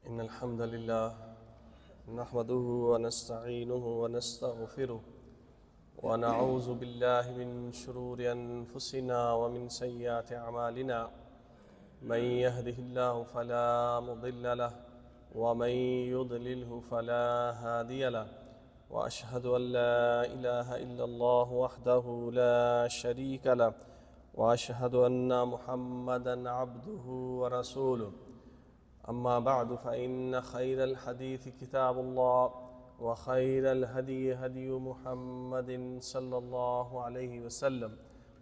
إن الحمد لله نحمده ونستعينه ونستغفره ونعوذ بالله من شرور أنفسنا ومن سيئات أعمالنا من يهده الله فلا مضل له ومن يضلله فلا هادي له وأشهد أن لا إله إلا الله وحده لا شريك له وأشهد أن محمدًا عبده ورسوله أما بعد فإن خير الحديث كتاب الله وخير الهدي هدي محمد صلى الله عليه وسلم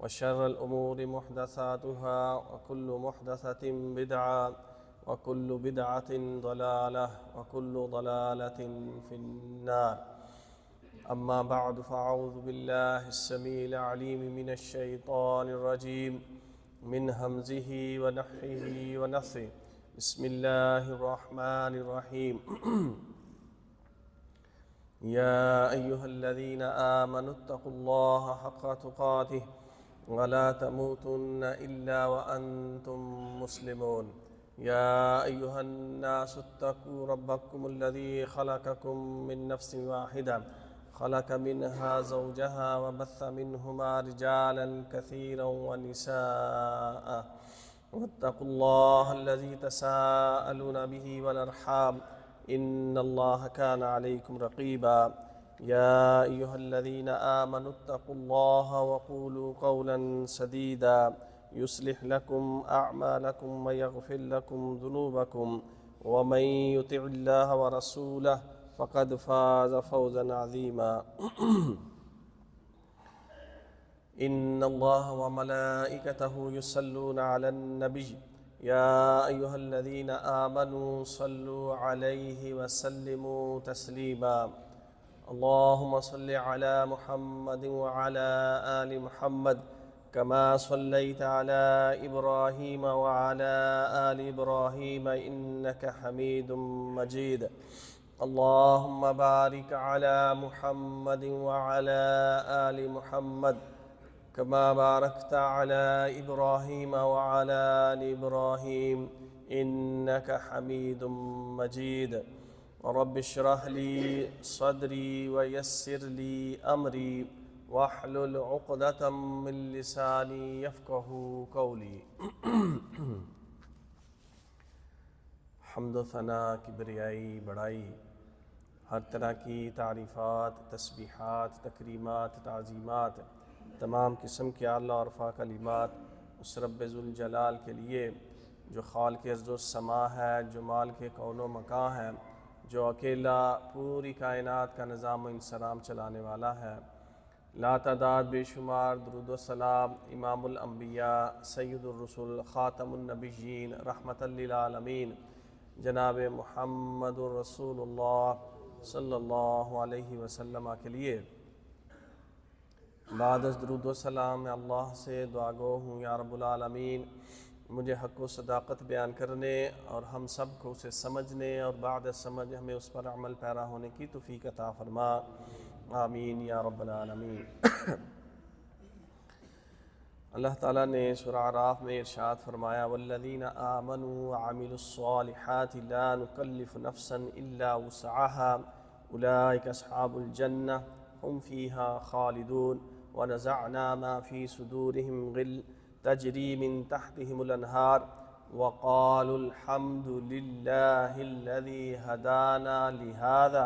وشر الأمور محدثاتها وكل محدثة بدعة وكل بدعة ضلالة وكل ضلالة في النار. أما بعد فأعوذ بالله السميع العليم من الشيطان الرجيم من همزه ونفخه ونفثه. بسم الله الرحمن الرحيم. يا أيها الذين آمنوا اتقوا الله حق تقاته ولا تموتن إلا وأنتم مسلمون. يا أيها الناس اتقوا ربكم الذي خلقكم من نفس واحدة خلق منها زوجها وبث منهما رجالا كثيرا ونساء واتقوا الله الذي تساءلون به والأرحام إن الله كان عليكم رقيبا. يا أيها الذين آمنوا اتقوا الله وقولوا قولا سديدا يصلح لكم أعمالكم ويغفر لكم ذنوبكم ومن يطع الله ورسوله فقد فاز فوزا عظيما. إن الله وملائكته يصلون على النبي يا أيها الذين آمنوا صلوا عليه وسلموا تسليما. اللهم صل على محمد وعلى آل محمد كما صليت على إبراهيم وعلى آل إبراهيم إنك حميد مجيد. اللهم بارك على محمد وعلى آل محمد كما باركت على إبراهيم وعلى آل إبراهيم إنك حميد مجيد. رب اشرح لي صدري ويسر لي أمري واحلل عقدة من لساني يفقه قولي. حمد و ثنا، کبریائی، بڑائی، ہر طرح کی تعریفات، تسبیحات، تکریمات، تعظیمات، تمام قسم کے اعلیٰ اور رفع کلمات اس رب ذوالجلال کے لیے جو خالق ارض و سما ہے، جو مالک کون و مکان ہے، جو اکیلا پوری کائنات کا نظام و انصرام چلانے والا ہے. لا تعداد بے شمار درود و سلام امام الانبیاء، سید الرسل، خاتم النبیین، رحمت للعالمین جناب محمد الرسول اللہ صلی اللہ علیہ وسلم کے لیے. بعد از درود و سلام میں اللہ سے دعا گو ہوں یا رب العالمین مجھے حق و صداقت بیان کرنے اور ہم سب کو اسے سمجھنے اور بعد سمجھ ہمیں اس پر عمل پیرا ہونے کی توفیق عطا فرما. آمین یا رب العالمین. اللہ تعالیٰ نے سورہ اعراف میں ارشاد فرمایا والذین آمنوا وعملوا الصالحات لا نکلف نفسا الا وسعها اولئک اصحاب الجنہ هم فیہا خالدون ونزعنا ما في صدورهم غل تجری من تحتهم الانہار وقالوا الحمد لله الذي هدانا لهذا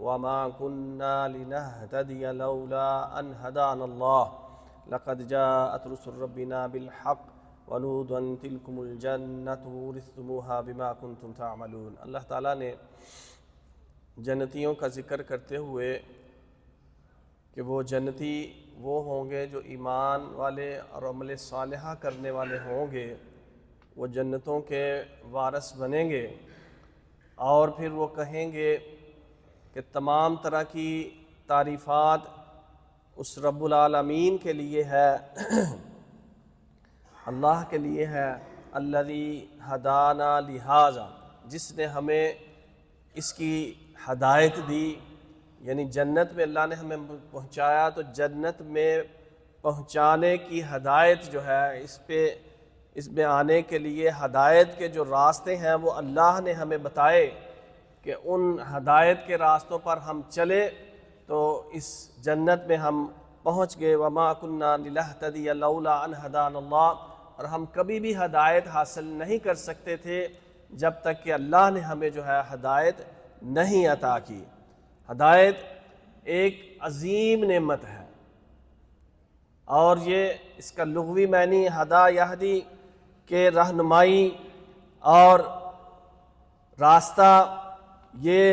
وما كنا لنهتدي لولا أن هدانا الله لقد جاءت رسل ربنا بالحق ونودوا أن تلكم الجنة ورثتموها بما كنتم تعملون. اللہ تعالیٰ نے جنتیوں کا ذکر کرتے ہوئے کہ وہ جنتی وہ ہوں گے جو ایمان والے اور عمل صالحہ کرنے والے ہوں گے، وہ جنتوں کے وارث بنیں گے. اور پھر وہ کہیں گے کہ تمام طرح کی تعریفات اس رب العالمین کے لیے ہے، اللہ کے لیے ہے. الذی ہدانا لہذا، جس نے ہمیں اس کی ہدایت دی، یعنی جنت میں اللہ نے ہمیں پہنچایا، تو جنت میں پہنچانے کی ہدایت جو ہے اس پہ اس میں آنے کے لیے ہدایت کے جو راستے ہیں وہ اللہ نے ہمیں بتائے کہ ان ہدایت کے راستوں پر ہم چلے تو اس جنت میں ہم پہنچ گئے۔ وما كنا لنهتدي لولا ان هدانا اللہ، اور ہم کبھی بھی ہدایت حاصل نہیں کر سکتے تھے جب تک کہ اللہ نے ہمیں جو ہے ہدایت نہیں عطا کی۔ ہدایت ایک عظیم نعمت ہے، اور یہ اس کا لغوی معنی ہدا یہدی کے رہنمائی اور راستہ، یہ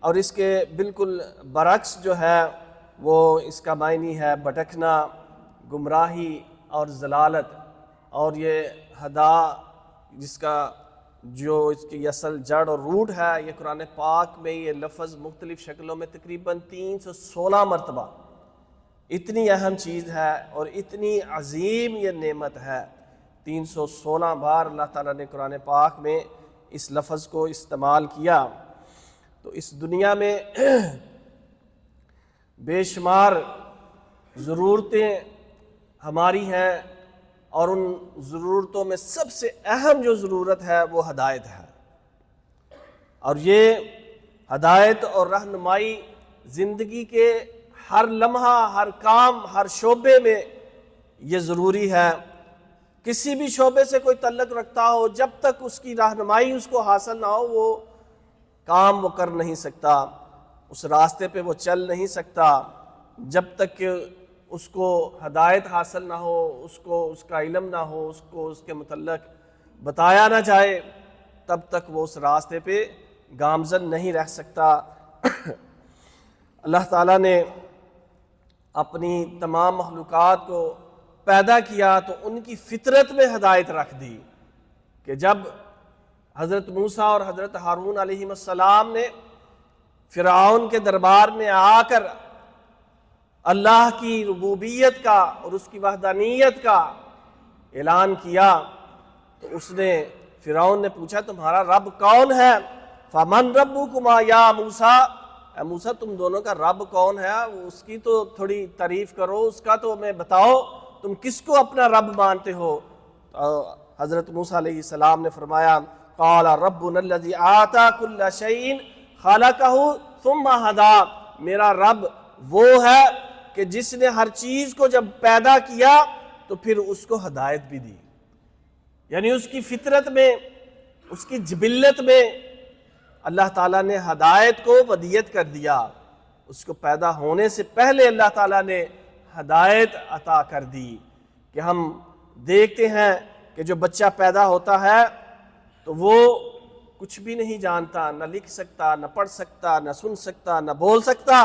اور اس کے بالکل برعکس جو ہے وہ اس کا معنی ہے بھٹکنا، گمراہی اور ضلالت۔ اور یہ ہدا جس کا جو اس کی اصل جڑ اور روٹ ہے، یہ قرآن پاک میں یہ لفظ مختلف شکلوں میں تقریباً 316 مرتبہ، اتنی اہم چیز ہے اور اتنی عظیم یہ نعمت ہے۔ 316 بار اللہ تعالیٰ نے قرآن پاک میں اس لفظ کو استعمال کیا۔ تو اس دنیا میں بے شمار ضرورتیں ہماری ہیں، اور ان ضرورتوں میں سب سے اہم جو ضرورت ہے وہ ہدایت ہے، اور یہ ہدایت اور رہنمائی زندگی کے ہر لمحہ، ہر کام، ہر شعبے میں یہ ضروری ہے۔ کسی بھی شعبے سے کوئی تعلق رکھتا ہو، جب تک اس کی رہنمائی اس کو حاصل نہ ہو وہ کام وہ کر نہیں سکتا، اس راستے پہ وہ چل نہیں سکتا۔ جب تک کہ اس کو ہدایت حاصل نہ ہو، اس کو اس کا علم نہ ہو، اس کو اس کے متعلق بتایا نہ جائے، تب تک وہ اس راستے پہ گامزن نہیں رہ سکتا۔ اللہ تعالیٰ نے اپنی تمام مخلوقات کو پیدا کیا تو ان کی فطرت میں ہدایت رکھ دی کہ جب حضرت موسیٰ اور حضرت ہارون علیہ السلام نے فرعون کے دربار میں آ کر اللہ کی ربوبیت کا اور اس کی وحدانیت کا اعلان کیا، تو اس نے فرعون نے پوچھا تمہارا رب کون ہے؟ فمن ربکما یا موسیٰ، اے موسیٰ تم دونوں کا رب کون ہے؟ اس کی تو تھوڑی تعریف کرو، اس کا تو ہمیں بتاؤ، تم کس کو اپنا رب مانتے ہو؟ تو حضرت موسیٰ علیہ السلام نے فرمایا قال ربنا الذی آتا کل شیء خلقہ ثم ہدا، میرا رب وہ ہے کہ جس نے ہر چیز کو جب پیدا کیا تو پھر اس کو ہدایت بھی دی، یعنی اس کی فطرت میں، اس کی جبلت میں اللہ تعالیٰ نے ہدایت کو ودیت کر دیا، اس کو پیدا ہونے سے پہلے اللہ تعالیٰ نے ہدایت عطا کر دی۔ کہ ہم دیکھتے ہیں کہ جو بچہ پیدا ہوتا ہے تو وہ کچھ بھی نہیں جانتا، نہ لکھ سکتا، نہ پڑھ سکتا، نہ سن سکتا، نہ بول سکتا،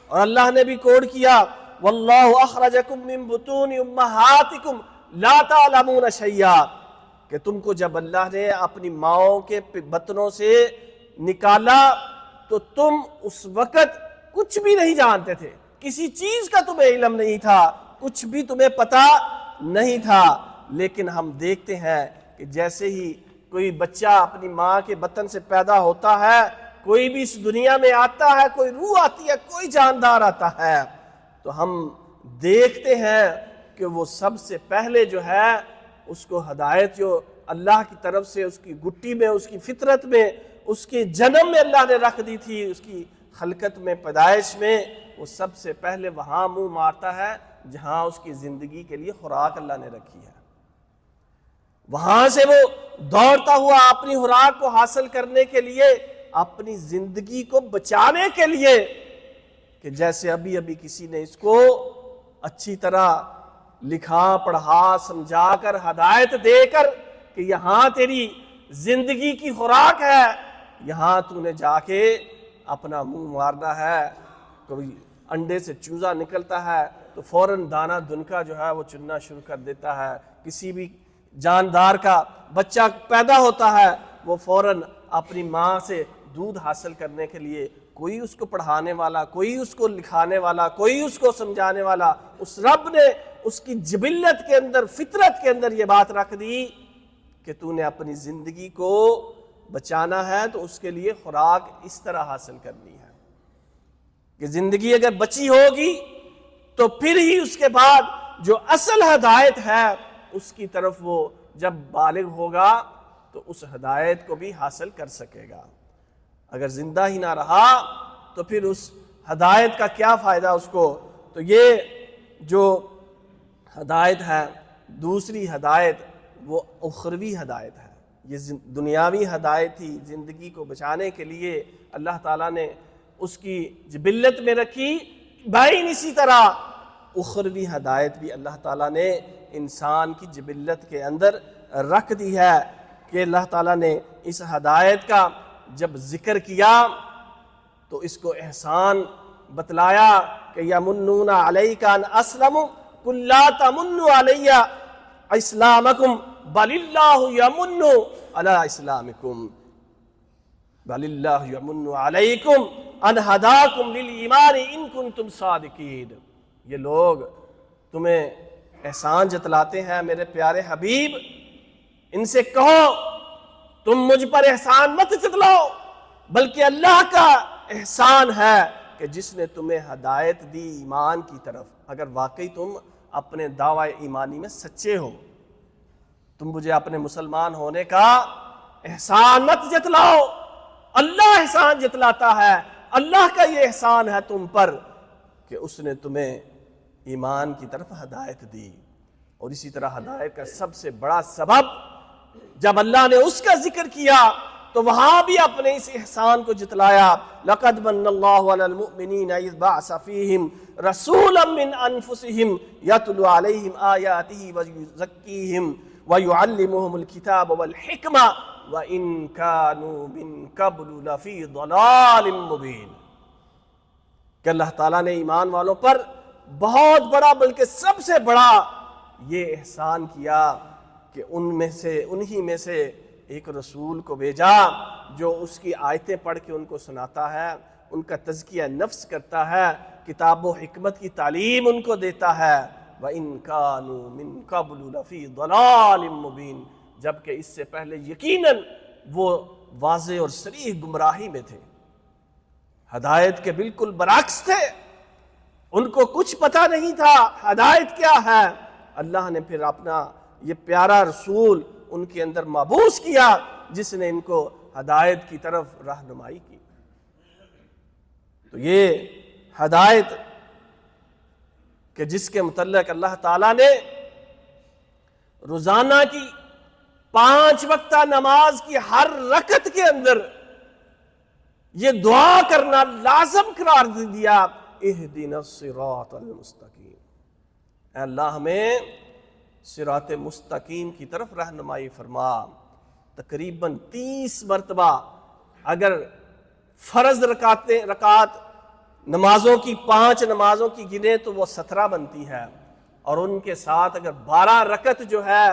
اور اللہ نے بھی کوڈ کیا واللہ اخرجکم من بطون امہاتکم لا تعلمون شیئا، کہ تم کو جب اللہ نے اپنی ماؤں کے بطنوں سے نکالا تو تم اس وقت کچھ بھی نہیں جانتے تھے، کسی چیز کا تمہیں علم نہیں تھا، کچھ بھی تمہیں پتا نہیں تھا۔ لیکن ہم دیکھتے ہیں کہ جیسے ہی کوئی بچہ اپنی ماں کے بطن سے پیدا ہوتا ہے، کوئی بھی اس دنیا میں آتا ہے، کوئی روح آتی ہے، کوئی جاندار آتا ہے، تو ہم دیکھتے ہیں کہ وہ سب سے پہلے جو ہے اس کو ہدایت جو اللہ کی طرف سے اس کی گٹی میں، اس کی فطرت میں، اس کے جنم میں اللہ نے رکھ دی تھی، اس کی خلقت میں، پیدائش میں، وہ سب سے پہلے وہاں منہ مارتا ہے جہاں اس کی زندگی کے لیے خوراک اللہ نے رکھی ہے۔ وہاں سے وہ دوڑتا ہوا اپنی خوراک کو حاصل کرنے کے لیے، اپنی زندگی کو بچانے کے لیے، کہ جیسے ابھی ابھی کسی نے اس کو اچھی طرح لکھا پڑھا سمجھا کر ہدایت دے کر کہ یہاں تیری زندگی کی خوراک ہے، یہاں تو نے جا کے اپنا منہ مارنا ہے۔ کوئی انڈے سے چوزا نکلتا ہے تو فوراً دانہ دنکا جو ہے وہ چننا شروع کر دیتا ہے، کسی بھی جاندار کا بچہ پیدا ہوتا ہے وہ فوراً اپنی ماں سے دودھ حاصل کرنے کے لیے، کوئی اس کو پڑھانے والا، کوئی اس کو لکھانے والا، کوئی اس کو سمجھانے والا، اس رب نے اس کی جبلت کے اندر، فطرت کے اندر یہ بات رکھ دی کہ تو نے اپنی زندگی کو بچانا ہے تو اس کے لیے خوراک اس طرح حاصل کرنی ہے کہ زندگی اگر بچی ہوگی تو پھر ہی اس کے بعد جو اصل ہدایت ہے اس کی طرف وہ جب بالغ ہوگا تو اس ہدایت کو بھی حاصل کر سکے گا۔ اگر زندہ ہی نہ رہا تو پھر اس ہدایت کا کیا فائدہ اس کو؟ تو یہ جو ہدایت ہے، دوسری ہدایت وہ اخروی ہدایت ہے۔ یہ دنیاوی ہدایت تھی، زندگی کو بچانے کے لیے اللہ تعالیٰ نے اس کی جبلت میں رکھی، بائن اسی طرح اخروی ہدایت بھی اللہ تعالیٰ نے انسان کی جبلت کے اندر رکھ دی ہے کہ اللہ تعالیٰ نے اس ہدایت کا جب ذکر کیا تو اس کو احسان بتلایا کہ یمنون علیک ان اسلموا قل لا تمنوا علی اسلامکم بل اللہ یمن علی اسلامکم بل اللہ یمن علیکم ان ہداکم للایمان ان کنتم صادقین۔ یہ لوگ تمہیں احسان جتلاتے ہیں میرے پیارے حبیب، ان سے کہو تم مجھ پر احسان مت جتلاؤ، بلکہ اللہ کا احسان ہے کہ جس نے تمہیں ہدایت دی ایمان کی طرف۔ اگر واقعی تم اپنے دعوی ایمانی میں سچے ہو، تم مجھے اپنے مسلمان ہونے کا احسان مت جتلاؤ، اللہ احسان جتلاتا ہے۔ اللہ کا یہ احسان ہے تم پر کہ اس نے تمہیں ایمان کی طرف ہدایت دی۔ اور اسی طرح ہدایت کا سب سے بڑا سبب جب اللہ نے اس کا ذکر کیا تو وہاں بھی اپنے اس احسان کو جتلایا۔ لقد من اللہ علی المؤمنین اذ بعث فیہم رسولا من انفسہم یتلو علیہم آیاتہ ویزکیہم ویعلمہم الکتاب والحکمہ وَإِن كَانُوا مِن قَبْلُ لَفِي ضَلَالٍ مُبِينٍ۔ کہ اللہ تعالیٰ نے ایمان والوں پر بہت بڑا بلکہ سب سے بڑا یہ احسان کیا کہ انہی میں سے ایک رسول کو بھیجا جو اس کی آیتیں پڑھ کے ان کو سناتا ہے، ان کا تزکیہ نفس کرتا ہے، کتاب و حکمت کی تعلیم ان کو دیتا ہے۔ وَإِن كَانُوا مِن قَبْلُ لَفِي ضَلَالٍ مُبِينٍ، جبکہ اس سے پہلے یقیناً وہ واضح اور صریح گمراہی میں تھے، ہدایت کے بالکل برعکس تھے، ان کو کچھ پتہ نہیں تھا ہدایت کیا ہے۔ اللہ نے پھر اپنا یہ پیارا رسول ان کے اندر مبعوث کیا جس نے ان کو ہدایت کی طرف رہنمائی کی۔ تو یہ ہدایت کہ جس کے متعلق اللہ تعالیٰ نے روزانہ کی 5 وقتہ نماز کی ہر رکعت کے اندر یہ دعا کرنا لازم قرار دیا، اہدنا الصراط المستقیم، اے اللہ ہمیں صراط مستقیم کی طرف رہنمائی فرما۔ تقریباً 30 مرتبہ اگر فرض رکعت نمازوں کی 5 نمازوں کی گنے تو وہ 17 بنتی ہے، اور ان کے ساتھ اگر 12 رکعت جو ہے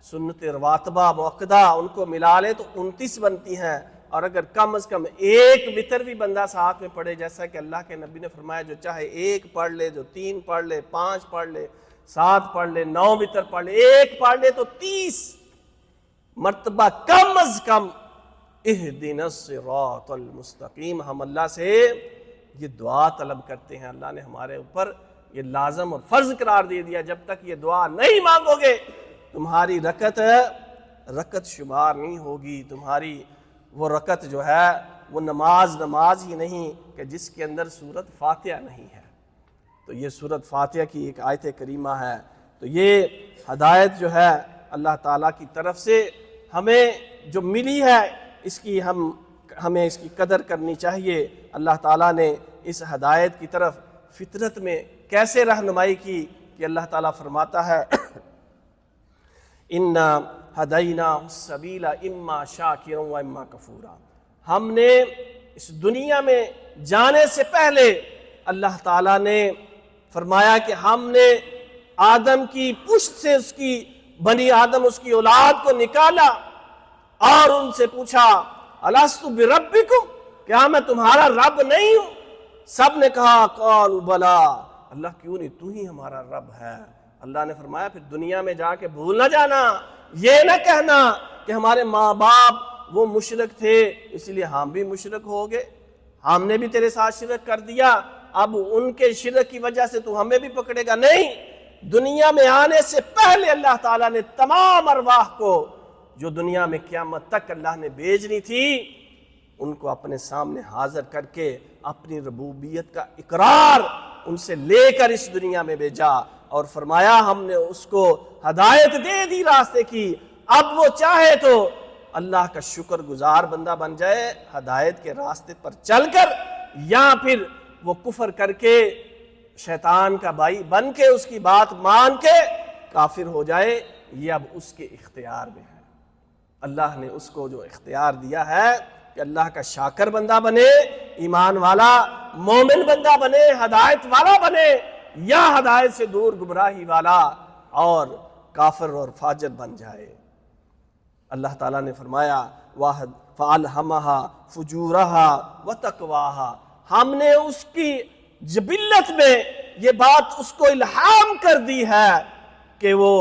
سنت رواتبہ مؤکدہ ان کو ملا لے تو 29 بنتی ہیں، اور اگر کم از کم ایک وتر بھی بندہ ساتھ میں پڑھے، جیسا کہ اللہ کے نبی نے فرمایا جو چاہے 1 پڑھ لے، جو 3 پڑھ لے، 5 پڑھ لے، 7 پڑھ لے، 9 وتر پڑھ لے، 1 پڑھ لے تو 30 مرتبہ کم از کم اہدنا الصراط المستقیم ہم اللہ سے یہ دعا طلب کرتے ہیں۔ اللہ نے ہمارے اوپر یہ لازم اور فرض قرار دے دیا، جب تک یہ دعا نہیں مانگو گے تمہاری رکعت شمار نہیں ہوگی، تمہاری وہ رکعت جو ہے وہ نماز ہی نہیں کہ جس کے اندر سورت فاتحہ نہیں ہے۔ تو یہ سورت فاتحہ کی ایک آیت کریمہ ہے۔ تو یہ ہدایت جو ہے اللہ تعالیٰ کی طرف سے ہمیں جو ملی ہے ہمیں اس کی قدر کرنی چاہیے۔ اللہ تعالیٰ نے اس ہدایت کی طرف فطرت میں کیسے رہنمائی کی کہ اللہ تعالیٰ فرماتا ہے اِنَّا هَدَيْنَاهُ السَّبِيلَ إِمَّا شَاكِرًا وَإِمَّا كَفُورًا۔ ہم نے اس دنیا میں جانے سے پہلے اللہ تعالیٰ نے فرمایا کہ ہم نے آدم کی پشت سے بنی آدم اس کی اولاد کو نکالا اور ان سے پوچھا الستُ بِرَبِّكُمْ، کیا میں تمہارا رب نہیں ہوں؟ سب نے کہا قالوا بلا، اللہ کیوں نہیں، تو ہی ہمارا رب ہے۔ اللہ نے فرمایا پھر دنیا میں جا کے بھول نہ جانا، یہ نہ کہنا کہ ہمارے ماں باپ وہ مشرک تھے اس لیے ہم بھی مشرک ہو گئے، ہم نے بھی تیرے ساتھ شرک کر دیا، اب ان کے شرک کی وجہ سے تو ہمیں بھی پکڑے گا۔ نہیں، دنیا میں آنے سے پہلے اللہ تعالیٰ نے تمام ارواح کو جو دنیا میں قیامت تک اللہ نے بھیجنی تھی ان کو اپنے سامنے حاضر کر کے اپنی ربوبیت کا اقرار ان سے لے کر اس دنیا میں بھیجا، اور فرمایا ہم نے اس کو ہدایت دے دی راستے کی، اب وہ چاہے تو اللہ کا شکر گزار بندہ بن جائے ہدایت کے راستے پر چل کر، یا پھر وہ کفر کر کے شیطان کا بھائی بن کے اس کی بات مان کے کافر ہو جائے، یہ اب اس کے اختیار میں ہے۔ اللہ نے اس کو جو اختیار دیا ہے کہ اللہ کا شاکر بندہ بنے، ایمان والا مومن بندہ بنے، ہدایت والا بنے، یا ہدایت سے دور گمراہی والا اور کافر اور فاجر بن جائے۔ اللہ تعالیٰ نے فرمایا فَأَلْهَمَهَا فُجُورَهَا وَتَقْوَاهَا، ہم نے اس کی جبلت میں یہ بات اس کو الہام کر دی ہے کہ وہ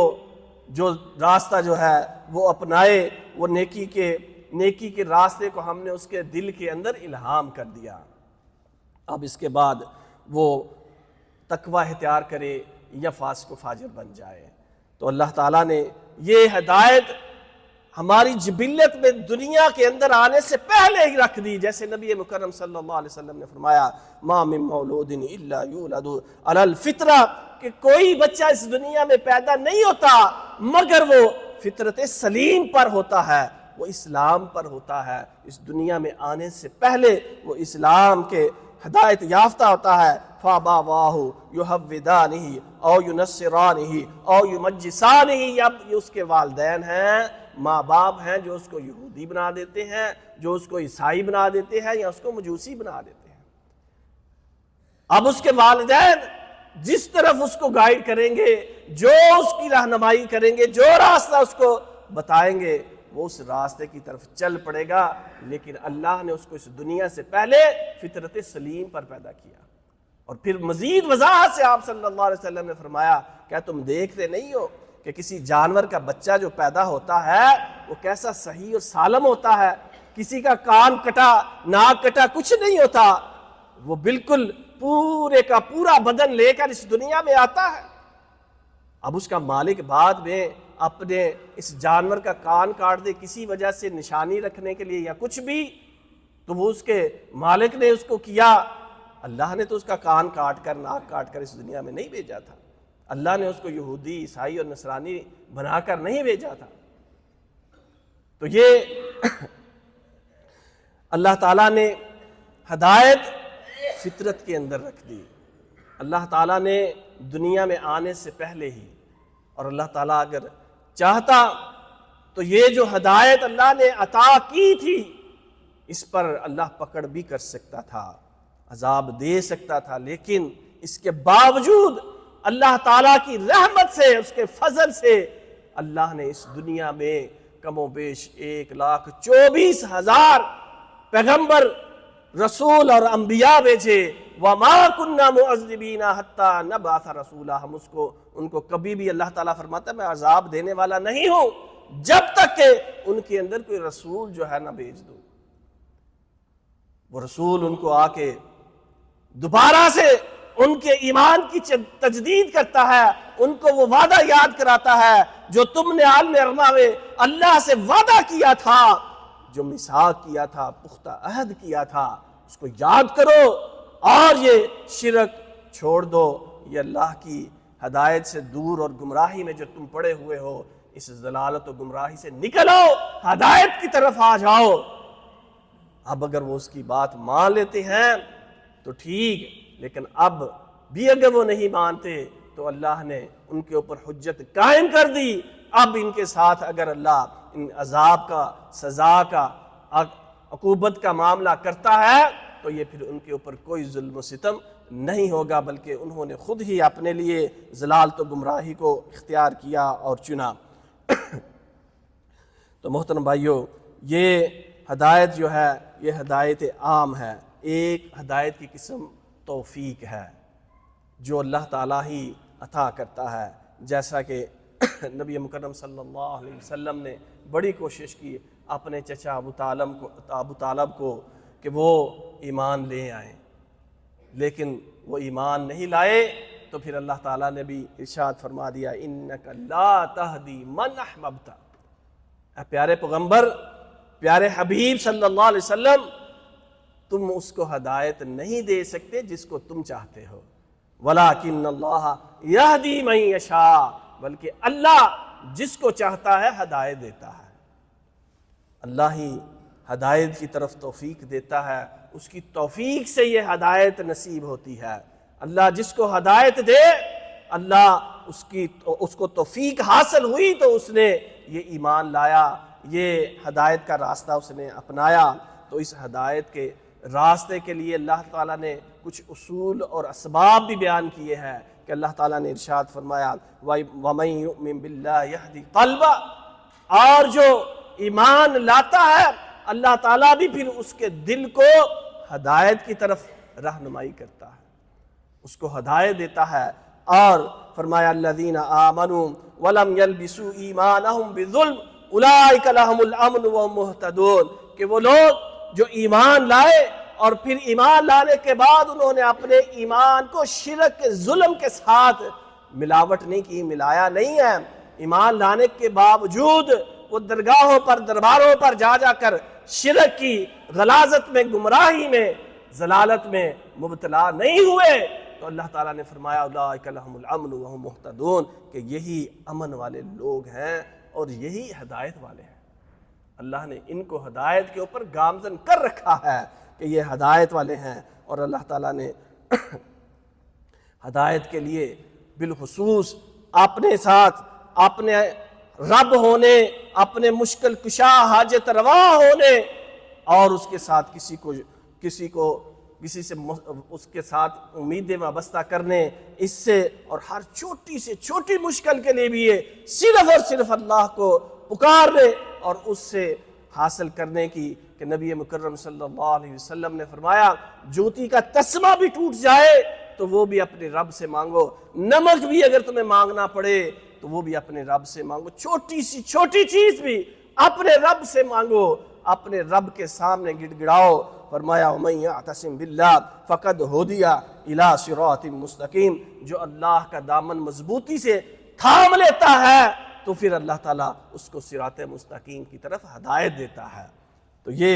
جو راستہ جو ہے وہ اپنائے، وہ نیکی کے راستے کو ہم نے اس کے دل کے اندر الہام کر دیا۔ اب اس کے بعد وہ تقوی اختیار کرے یا فاسق و فاجر بن جائے۔ تو اللہ تعالیٰ نے یہ ہدایت ہماری جبلت میں دنیا کے اندر آنے سے پہلے ہی رکھ دی، جیسے نبی مکرم صلی اللہ علیہ وسلم نے فرمایا ما من مولود الا یولد علی الفطرہ، کہ کوئی بچہ اس دنیا میں پیدا نہیں ہوتا مگر وہ فطرت سلیم پر ہوتا ہے، وہ اسلام پر ہوتا ہے، اس دنیا میں آنے سے پہلے وہ اسلام کے ہدایت یافتہ ہوتا ہے۔ فَأَبَوَاهُ يُحَوِّدَانِهِ أَوْ يُنَصِّرَانِهِ أَوْ يُمَجِّسَانِهِ، اب یہ اس کے والدین ہیں، ماں باپ ہیں جو اس کو یہودی بنا دیتے ہیں، جو اس کو عیسائی بنا دیتے ہیں، یا اس کو مجوسی بنا دیتے ہیں۔ اب اس کے والدین جس طرف اس کو گائیڈ کریں گے، جو اس کی رہنمائی کریں گے، جو راستہ اس کو بتائیں گے، وہ اس راستے کی طرف چل پڑے گا۔ لیکن اللہ نے اس کو اس دنیا سے پہلے فطرت سلیم پر پیدا کیا۔ اور پھر مزید وضاحت سے آپ صلی اللہ علیہ وسلم نے فرمایا کیا تم دیکھتے نہیں ہو کہ کسی جانور کا بچہ جو پیدا ہوتا ہے وہ کیسا صحیح اور سالم ہوتا ہے، کسی کا کان کٹا، ناک کٹا کچھ نہیں ہوتا، وہ بالکل پورے کا پورا بدن لے کر اس دنیا میں آتا ہے۔ اب اس کا مالک بعد میں اپنے اس جانور کا کان کاٹ دے کسی وجہ سے نشانی رکھنے کے لیے یا کچھ بھی، تو وہ اس کے مالک نے اس کو کیا۔ اللہ نے تو اس کا کان کاٹ کر ناک کاٹ کر اس دنیا میں نہیں بھیجا تھا، اللہ نے اس کو یہودی عیسائی اور نصرانی بنا کر نہیں بھیجا تھا۔ تو یہ اللہ تعالیٰ نے ہدایت فطرت کے اندر رکھ دی، اللہ تعالیٰ نے دنیا میں آنے سے پہلے ہی۔ اور اللہ تعالیٰ اگر چاہتا تو یہ جو ہدایت اللہ نے عطا کی تھی اس پر اللہ پکڑ بھی کر سکتا تھا، عذاب دے سکتا تھا، لیکن اس کے باوجود اللہ تعالیٰ کی رحمت سے، اس کے فضل سے اللہ نے اس دنیا میں کم و بیش 1,24,000 پیغمبر، رسول اور انبیاء بھیجے۔ وَمَا كُنَّا مُعَذِّبِينَ حَتَّى نَبْعَثَ رَسُولًا، ہم ان کو کبھی بھی اللہ تعالیٰ فرماتا ہے میں عذاب دینے والا نہیں ہوں جب تک کہ ان کے اندر کوئی رسول جو ہے نہ بھیج دو۔ وہ رسول ان کو آ کے دوبارہ سے ان کے ایمان کی تجدید کرتا ہے، ان کو وہ وعدہ یاد کراتا ہے جو تم نے عالم ارواح میں اللہ سے وعدہ کیا تھا، جو میثاق کیا تھا، پختہ عہد کیا تھا، اس کو یاد کرو اور یہ شرک چھوڑ دو، یہ اللہ کی ہدایت سے دور اور گمراہی میں جو تم پڑے ہوئے ہو اس ضلالت و گمراہی سے نکل آؤ، ہدایت کی طرف آ جاؤ۔ اب اگر وہ اس کی بات مان لیتے ہیں تو ٹھیک، لیکن اب بھی اگر وہ نہیں مانتے تو اللہ نے ان کے اوپر حجت قائم کر دی۔ اب ان کے ساتھ اگر اللہ ان عذاب کا، سزا کا، عقوبت کا معاملہ کرتا ہے تو یہ پھر ان کے اوپر کوئی ظلم و ستم نہیں ہوگا، بلکہ انہوں نے خود ہی اپنے لیے ضلالت و گمراہی کو اختیار کیا اور چنا۔ تو محترم بھائیو، یہ ہدایت جو ہے یہ ہدایت عام ہے، ایک ہدایت کی قسم توفیق ہے جو اللہ تعالیٰ ہی عطا کرتا ہے، جیسا کہ نبی مکرم صلی اللہ علیہ وسلم نے بڑی کوشش کی اپنے چچا ابو طالب کو کہ وہ ایمان لے آئیں، لیکن وہ ایمان نہیں لائے تو پھر اللہ تعالیٰ نے بھی ارشاد فرما دیا انک لا تہدی من احببت، اے پیارے پیغمبر، پیارے حبیب صلی اللہ علیہ وسلم، تم اس کو ہدایت نہیں دے سکتے جس کو تم چاہتے ہو، ولیکن اللہ یہدی من یشاء، بلکہ اللہ جس کو چاہتا ہے ہدایت دیتا ہے۔ اللہ ہی ہدایت کی طرف توفیق دیتا ہے، اس کی توفیق سے یہ ہدایت نصیب ہوتی ہے۔ اللہ جس کو ہدایت دے، اللہ اس کو توفیق حاصل ہوئی تو اس نے یہ ایمان لایا، یہ ہدایت کا راستہ اس نے اپنایا۔ تو اس ہدایت کے راستے کے لیے اللہ تعالیٰ نے کچھ اصول اور اسباب بھی بیان کیے ہیں کہ اللہ تعالیٰ نے ارشاد فرمایا وَمَن يُؤْمِن بِاللَّهِ يَهْدِ قَلْبَهُ، اور جو ایمان لاتا ہے اللہ تعالیٰ بھی پھر اس کے دل کو ہدایت کی طرف رہنمائی کرتا ہے، اس کو ہدایت دیتا ہے۔ اور فرمایا الذین آمنوا ولم يلبسوا ایمانہم بظلم اولئک لہم الامن وہم مہتدون، کہ وہ لوگ جو ایمان لائے اور پھر ایمان لانے کے بعد انہوں نے اپنے ایمان کو شرک ظلم کے ساتھ ملاوٹ نہیں کی، ملایا نہیں ہے، ایمان لانے کے باوجود وہ درگاہوں پر درباروں پر جا جا کر شرک کی غلاظت میں، گمراہی میں، ضلالت میں مبتلا نہیں ہوئے، تو اللہ تعالیٰ نے فرمایا اولئک لہم الامن وہم مہتدون، کہ یہی امن والے لوگ ہیں اور یہی ہدایت والے ہیں۔ اللہ نے ان کو ہدایت کے اوپر گامزن کر رکھا ہے کہ یہ ہدایت والے ہیں، اور اللہ تعالیٰ نے ہدایت کے لیے بالخصوص اپنے ساتھ اپنے رب ہونے، اپنے مشکل کشا حاجت روا ہونے، اور اس کے ساتھ کسی سے اس کے ساتھ امیدیں وابستہ کرنے، اس سے اور ہر چھوٹی سے چھوٹی مشکل کے لیے بھی یہ صرف اور صرف اللہ کو پکارنے اور اس سے حاصل کرنے کی، کہ نبی مکرم صلی اللہ علیہ وسلم نے فرمایا جوتی کا تسمہ بھی ٹوٹ جائے تو وہ بھی اپنے رب سے مانگو، نمک بھی اگر تمہیں مانگنا پڑے تو وہ بھی اپنے رب سے مانگو، چھوٹی سی چھوٹی چیز بھی اپنے رب سے مانگو، اپنے رب کے سامنے گڑ گڑاؤ۔ فرمایا وَمَن يَعْتَصِم بِاللَّهِ فَقَدْ هُدِيَ إِلَىٰ صِرَاطٍ مُسْتَقِيمٍ، جو اللہ کا دامن مضبوطی سے تھام لیتا ہے تو پھر اللہ تعالیٰ اس کو صراط مستقیم کی طرف ہدایت دیتا ہے۔ تو یہ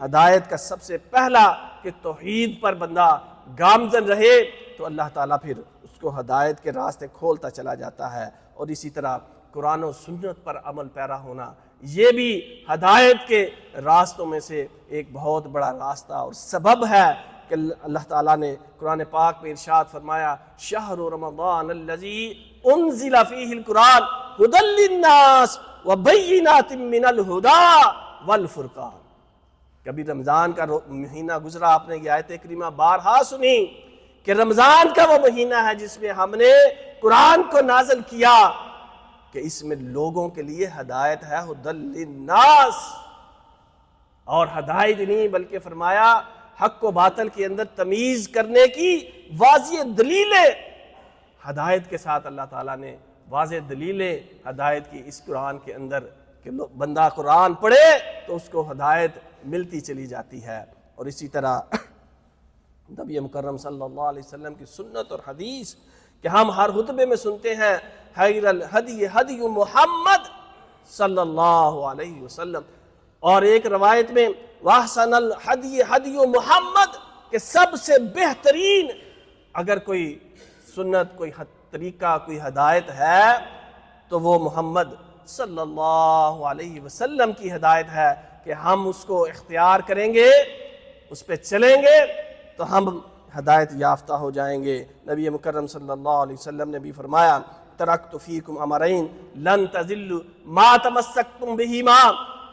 ہدایت کا سب سے پہلا کہ توحید پر بندہ گامزن رہے تو اللہ تعالیٰ پھر اس کو ہدایت کے راستے کھولتا چلا جاتا ہے، اور اسی طرح قرآن و سنت پر عمل پیرا ہونا یہ بھی ہدایت کے راستوں میں سے ایک بہت بڑا راستہ اور سبب ہے کہ اللہ تعالیٰ نے قرآن پاک میں ارشاد فرمایا شہر رمضان الذی انزل فیہ القرآن ھدی للناس وبینات من الہدی والفرقان۔ کبھی رمضان کا مہینہ گزرا، آپ نے یہ آیت کریمہ بارہا سنی کہ رمضان کا وہ مہینہ ہے جس میں ہم نے قرآن کو نازل کیا کہ اس میں لوگوں کے لیے ہدایت ہے، ھدی للناس، اور ہدایت نہیں بلکہ فرمایا حق و باطل کے اندر تمیز کرنے کی واضح دلیلیں ہدایت کے ساتھ اللہ تعالیٰ نے واضح دلیلیں ہدایت کی اس قرآن کے اندر کہ بندہ قرآن پڑھے تو اس کو ہدایت ملتی چلی جاتی ہے۔ اور اسی طرح نبی مکرم صلی اللہ علیہ وسلم کی سنت اور حدیث کہ ہم ہر خطبے میں سنتے ہیں خیر الہدی ہدی محمد صلی اللہ علیہ وسلم، اور ایک روایت میں واحسن الہدی ہدی محمد، کہ سب سے بہترین اگر کوئی سنت، کوئی طریقہ، کوئی ہدایت ہے تو وہ محمد صلی اللہ علیہ وسلم کی ہدایت ہے، کہ ہم اس کو اختیار کریں گے، اس پہ چلیں گے تو ہم ہدایت یافتہ ہو جائیں گے۔ نبی مکرم صلی اللہ علیہ وسلم نے بھی فرمایا ترکت فیکم امرین لن تضلوا ما تمسکتم بہما،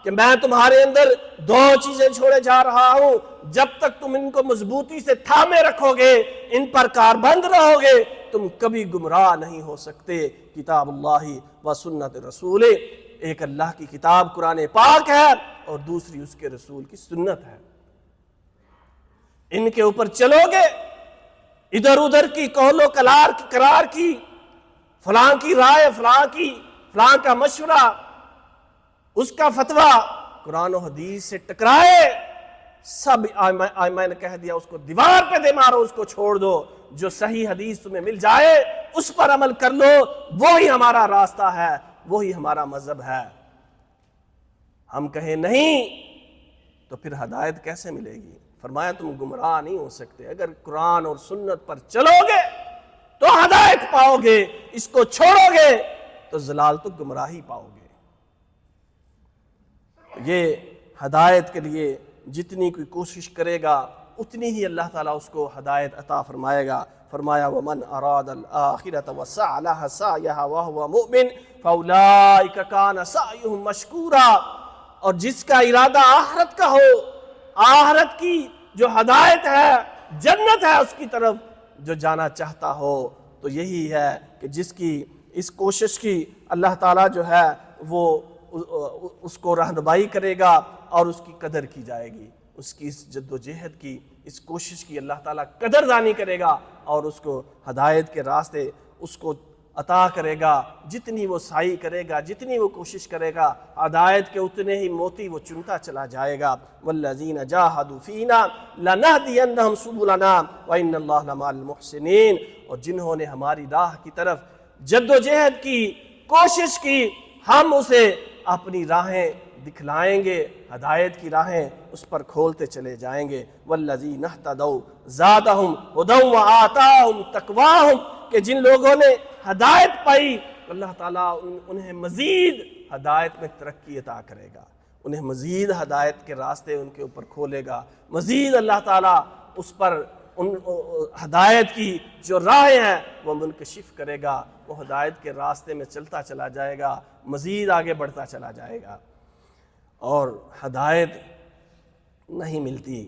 کہ میں تمہارے اندر دو چیزیں چھوڑے جا رہا ہوں، جب تک تم ان کو مضبوطی سے تھامے رکھو گے، ان پر کاربند رہو گے، تم کبھی گمراہ نہیں ہو سکتے۔ کتاب اللہ و سنت رسول، ایک اللہ کی کتاب قرآن پاک ہے اور دوسری اس کے رسول کی سنت ہے، ان کے اوپر چلو گے، ادھر ادھر کی قول و قرار کی، فلاں کی رائے، فلاں کا مشورہ، اس کا فتویٰ قرآن و حدیث سے ٹکرائے سب میں نے کہہ دیا اس کو دیوار پہ دے مارو، اس کو چھوڑ دو، جو صحیح حدیث تمہیں مل جائے اس پر عمل کر لو، وہی ہمارا راستہ ہے، وہی ہمارا مذہب ہے۔ ہم کہیں نہیں تو پھر ہدایت کیسے ملے گی؟ فرمایا تم گمراہ نہیں ہو سکتے، اگر قرآن اور سنت پر چلو گے تو ہدایت پاؤ گے، اس کو چھوڑو گے تو ضلال تو گمراہی پاؤ گے۔ یہ ہدایت کے لیے جتنی کوئی کوشش کرے گا اتنی ہی اللہ تعالیٰ اس کو ہدایت عطا فرمائے گا۔ فرمایا وَمَنْ أَرَادَ الْآخِرَةَ وَسَعَ لَهَا سَعْيَهَا وَهُوَ مُؤْمِنٌ فَأُولَٰئِكَ كَانَ سَعْيُهُمْ مَشْكُورًا، اور جس کا ارادہ آخرت کا ہو، آخرت کی جو ہدایت ہے، جنت ہے اس کی طرف جو جانا چاہتا ہو، تو یہی ہے کہ جس کی اس کوشش کی اللہ تعالیٰ جو ہے وہ اس کو رہنمائی کرے گا اور اس کی قدر کی جائے گی، اس کی اس جد و جہد کی، اس کوشش کی اللہ تعالیٰ قدردانی کرے گا اور اس کو ہدایت کے راستے اس کو عطا کرے گا۔ جتنی وہ سعی کرے گا، جتنی وہ کوشش کرے گا، ہدایت کے اتنے ہی موتی وہ چنتا چلا جائے گا۔ وَالَّذِينَ جَاهَدُوا فِينَا لَنَهْدِيَنَّهُمْ سُبُلَنَا وَإِنَّ اللَّهَ لَمَعَ الْمُحْسِنِينَ، اور جنہوں نے ہماری راہ کی طرف جد و جہد کی، کوشش کی، ہم اسے اپنی راہیں دکھلائیں گے، ہدایت کی راہیں اس پر کھولتے چلے جائیں گے۔ وَالَّذِينَ اهْتَدَوْا زَادَهُمْ هُدًى وَآتَاهُمْ تَقْوَاهُمْ، کہ جن لوگوں نے ہدایت پائی اللہ تعالیٰ انہیں مزید ہدایت میں ترقی عطا کرے گا، انہیں مزید ہدایت کے راستے ان کے اوپر کھولے گا، مزید اللہ تعالیٰ اس پر ان ہدایت کی جو راہیں ہیں وہ منکشف کرے گا، وہ ہدایت کے راستے میں چلتا چلا جائے گا، مزید آگے بڑھتا چلا جائے گا۔ اور ہدایت نہیں ملتی،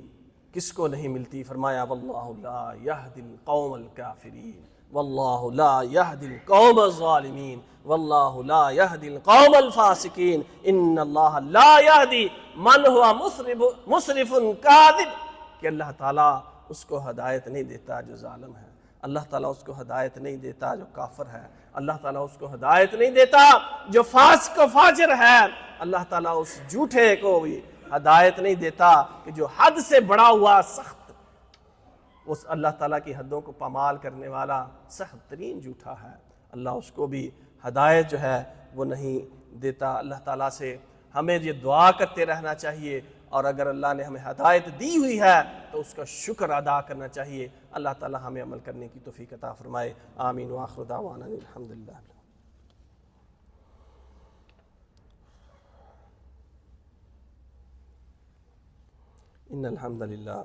کس کو نہیں ملتی؟ فرمایا واللہ لا یہدی القوم الکافرین، واللہ لا یہدی القوم الظالمین، واللہ لا یہدی القوم الفاسقین، ان اللہ لا یہدی من ہوا مسرف کاذب، کہ اللہ تعالیٰ اس کو ہدایت نہیں دیتا جو ظالم ہے، اللہ تعالیٰ اس کو ہدایت نہیں دیتا جو کافر ہے، اللہ تعالیٰ اس کو ہدایت نہیں دیتا جو فاسق و فاجر ہے، اللہ تعالیٰ اس جھوٹے کو بھی ہدایت نہیں دیتا کہ جو حد سے بڑا ہوا سخت، اس اللہ تعالیٰ کی حدوں کو پامال کرنے والا سخت ترین جھوٹا ہے، اللہ اس کو بھی ہدایت جو ہے وہ نہیں دیتا۔ اللہ تعالیٰ سے ہمیں یہ دعا کرتے رہنا چاہیے، اور اگر اللہ نے ہمیں ہدایت دی ہوئی ہے تو اس کا شکر ادا کرنا چاہیے۔ اللہ تعالیٰ ہمیں عمل کرنے کی توفیق عطا فرمائے، آمین وآخر دعوانا الحمدللہ۔ ان الحمد للہ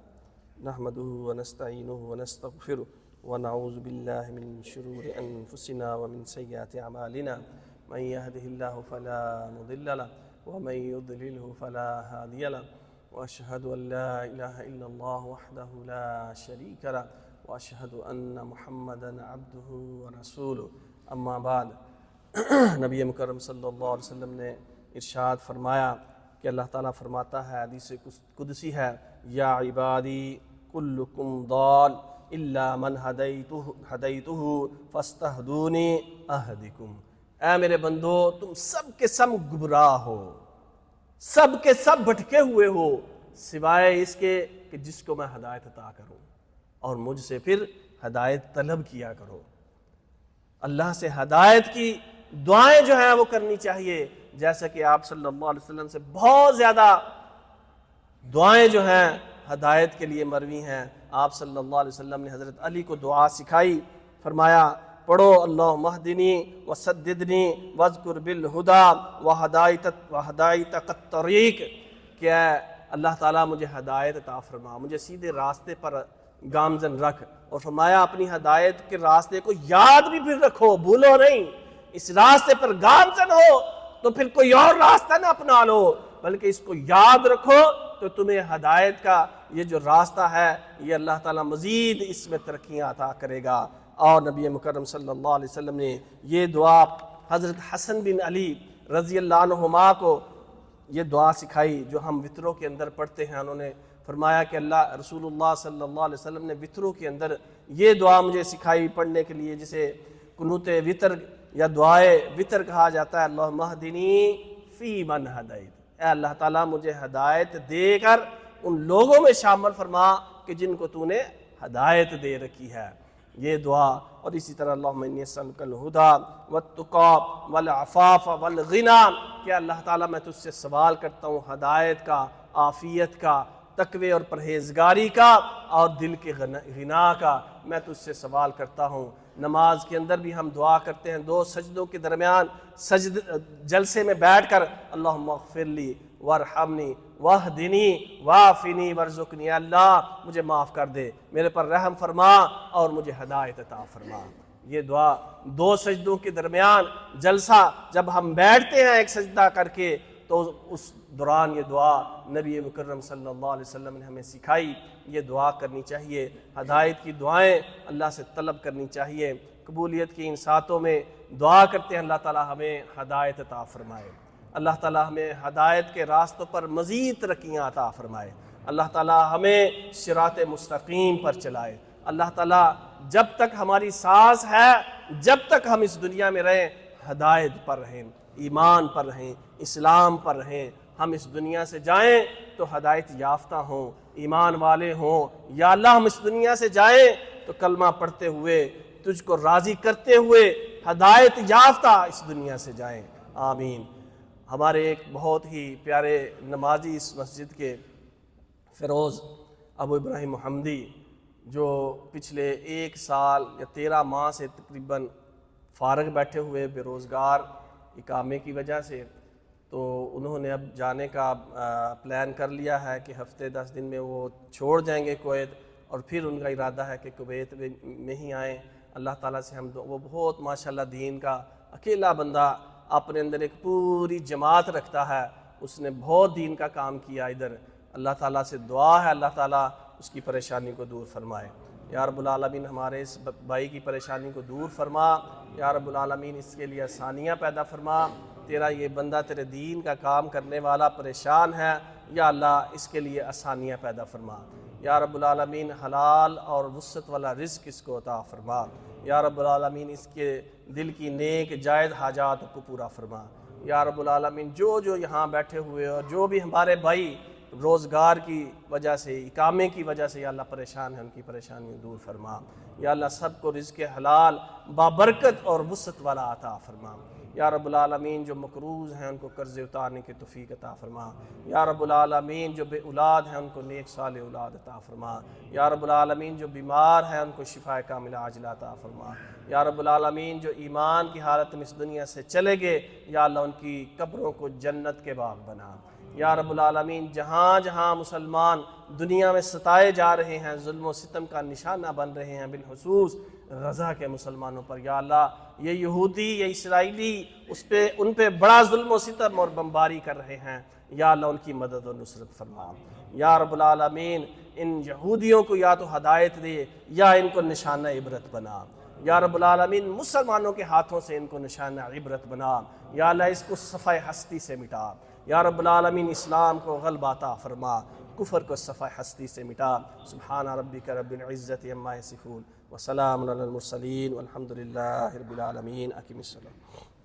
نحمده ونستعینه ونستغفره ونعوذ باللہ من شرور انفسنا ومن سیئات اعمالنا، من يهده الله فلا مضل له ومن يضلله فلا هادي له، واشهد ان لا اله الا الله وحده لا شريك له، واشهد ان محمدا عبده ورسوله، اما بعد۔ نبی مکرم صلی اللہ علیہ وسلم نے ارشاد فرمایا کہ اللہ تعالیٰ فرماتا ہے، حدیث قدسی ہے، یا عبادی کلکم ضال الا من ہدیتہ فاستہدونی اہدکم، اے میرے بندو تم سب کے سب گمراہ ہو، سب کے سب بھٹکے ہوئے ہو، سوائے اس کے کہ جس کو میں ہدایت عطا کروں، اور مجھ سے پھر ہدایت طلب کیا کرو۔ اللہ سے ہدایت کی دعائیں جو ہیں وہ کرنی چاہیے، جیسا کہ آپ صلی اللہ علیہ وسلم سے بہت زیادہ دعائیں جو ہیں ہدایت کے لیے مروی ہیں۔ آپ صلی اللہ علیہ وسلم نے حضرت علی کو دعا سکھائی، فرمایا پڑھو اللہم اہدنی وسددنی واذکر بالہدی وہدایتک الطریق، کہ اللہ تعالیٰ مجھے ہدایت عطا فرما، مجھے سیدھے راستے پر گامزن رکھ، اور فرمایا اپنی ہدایت کے راستے کو یاد بھی پھر رکھو، بھولو نہیں، اس راستے پر گامزن ہو تو پھر کوئی اور راستہ نہ اپنا لو، بلکہ اس کو یاد رکھو تو تمہیں ہدایت کا یہ جو راستہ ہے یہ اللہ تعالیٰ مزید اس میں ترقیاں عطا کرے گا۔ اور نبی مکرم صلی اللہ علیہ وسلم نے یہ دعا حضرت حسن بن علی رضی اللہ عنہما کو یہ دعا سکھائی جو ہم وطروں کے اندر پڑھتے ہیں۔ انہوں نے فرمایا کہ اللہ رسول اللہ صلی اللہ علیہ وسلم نے وطروں کے اندر یہ دعا مجھے سکھائی پڑھنے کے لیے، جسے قنوت وطر یا دعائے وطر کہا جاتا ہے، اللہم اہدنی فی من ہدیت، اے اللہ تعالیٰ مجھے ہدایت دے کر ان لوگوں میں شامل فرما کہ جن کو تو نے ہدایت دے رکھی ہے۔ یہ دعا، اور اسی طرح اللہم انی اسألک الہدی والتقی والعفاف والغنی، کہ اللہ تعالیٰ میں تجھ سے سوال کرتا ہوں ہدایت کا، عافیت کا، تقوی اور پرہیزگاری کا، اور دل کے غنا کا میں تجھ سے سوال کرتا ہوں۔ نماز کے اندر بھی ہم دعا کرتے ہیں، دو سجدوں کے درمیان جلسے میں بیٹھ کر اللہم اغفر لی وارحمنی واہدنی وعافنی وارزقنی، اللہ مجھے معاف کر دے، میرے پر رحم فرما اور مجھے ہدایت عطا فرما۔ یہ دعا دو سجدوں کے درمیان جلسہ جب ہم بیٹھتے ہیں ایک سجدہ کر کے، تو اس دوران یہ دعا نبی مکرم صلی اللہ علیہ وسلم نے ہمیں سکھائی، یہ دعا کرنی چاہیے۔ ہدایت کی دعائیں اللہ سے طلب کرنی چاہیے۔ قبولیت کی ان ساتوں میں دعا کرتے ہیں اللہ تعالیٰ ہمیں ہدایت عطا فرمائے، اللہ تعالیٰ ہمیں ہدایت کے راستوں پر مزید ترقیاں عطا فرمائے، اللہ تعالیٰ ہمیں صراط مستقیم پر چلائے، اللہ تعالیٰ جب تک ہماری سانس ہے، جب تک ہم اس دنیا میں رہیں، ہدایت پر رہیں، ایمان پر رہیں، اسلام پر رہیں۔ ہم اس دنیا سے جائیں تو ہدایت یافتہ ہوں، ایمان والے ہوں۔ یا اللہ ہم اس دنیا سے جائیں تو کلمہ پڑھتے ہوئے، تجھ کو راضی کرتے ہوئے، ہدایت یافتہ اس دنیا سے جائیں، آمین۔ ہمارے ایک بہت ہی پیارے نمازی اس مسجد کے، فیروز ابو ابراہیم محمدی، جو پچھلے 1 سال یا 13 ماہ سے تقریباً فارغ بیٹھے ہوئے بے روزگار اقامے کی وجہ سے، تو انہوں نے اب جانے کا پلان کر لیا ہے کہ ہفتے 10 دن میں وہ چھوڑ جائیں گے کویت، اور پھر ان کا ارادہ ہے کہ کویت میں ہی آئیں۔ اللہ تعالیٰ سے ہم وہ بہت ماشاءاللہ دین کا اکیلا بندہ، اپنے اندر ایک پوری جماعت رکھتا ہے، اس نے بہت دین کا کام کیا ادھر۔ اللہ تعالیٰ سے دعا ہے اللہ تعالیٰ اس کی پریشانی کو دور فرمائے۔ یا رب العالمین ہمارے اس بھائی کی پریشانی کو دور فرما، یا رب العالمین اس کے لیے آسانیاں پیدا فرما۔ تیرا یہ بندہ تیرے دین کا کام کرنے والا پریشان ہے، یا اللہ اس کے لیے آسانیاں پیدا فرما۔ یا رب العالمین حلال اور وسعت والا رزق اس کو عطا فرما۔ یا رب العالمین اس کے دل کی نیک جائز حاجات کو پورا فرما۔ یا رب العالمین جو یہاں بیٹھے ہوئے اور جو بھی ہمارے بھائی روزگار کی وجہ سے، اقامے کی وجہ سے یا اللہ پریشان ہیں، ان کی پریشانیوں دور فرما۔ یا اللہ سب کو رزق حلال بابرکت اور وسعت والا عطا فرما۔ یا رب العالمین جو مقروض ہیں ان کو قرض اتارنے کی توفیق عطا فرما۔ یا رب العالمین جو بے اولاد ہیں ان کو نیک صالح اولاد عطا فرما۔ یا رب العالمین جو بیمار ہیں ان کو شفا کاملہ عاجلہ عطا فرما۔ یا رب العالمین جو ایمان کی حالت میں اس دنیا سے چلے گئے، یا اللہ ان کی قبروں کو جنت کے باغ بنا۔ یا رب العالمین جہاں جہاں مسلمان دنیا میں ستائے جا رہے ہیں، ظلم و ستم کا نشانہ بن رہے ہیں، بالخصوص غزہ کے مسلمانوں پر، یا اللہ یہ یہودی، یہ اسرائیلی ان پہ بڑا ظلم و ستم اور بمباری کر رہے ہیں، یا اللہ ان کی مدد و نصرت فرما۔ یا رب العالمین ان یہودیوں کو یا تو ہدایت دے یا ان کو نشانہ عبرت بنا۔ یا رب العالمین مسلمانوں کے ہاتھوں سے ان کو نشانہ عبرت بنا۔ یا اللہ اس کو صفحہ ہستی سے مٹا۔ یا رب العالمین اسلام کو غلبہ عطا فرما، کفر کو صفحہ ہستی سے مٹا۔ سبحان ربک رب العزت عما یصفون وسلام علی المرسلین والحمد للہ رب العالمین۔ اقم الصلاۃ۔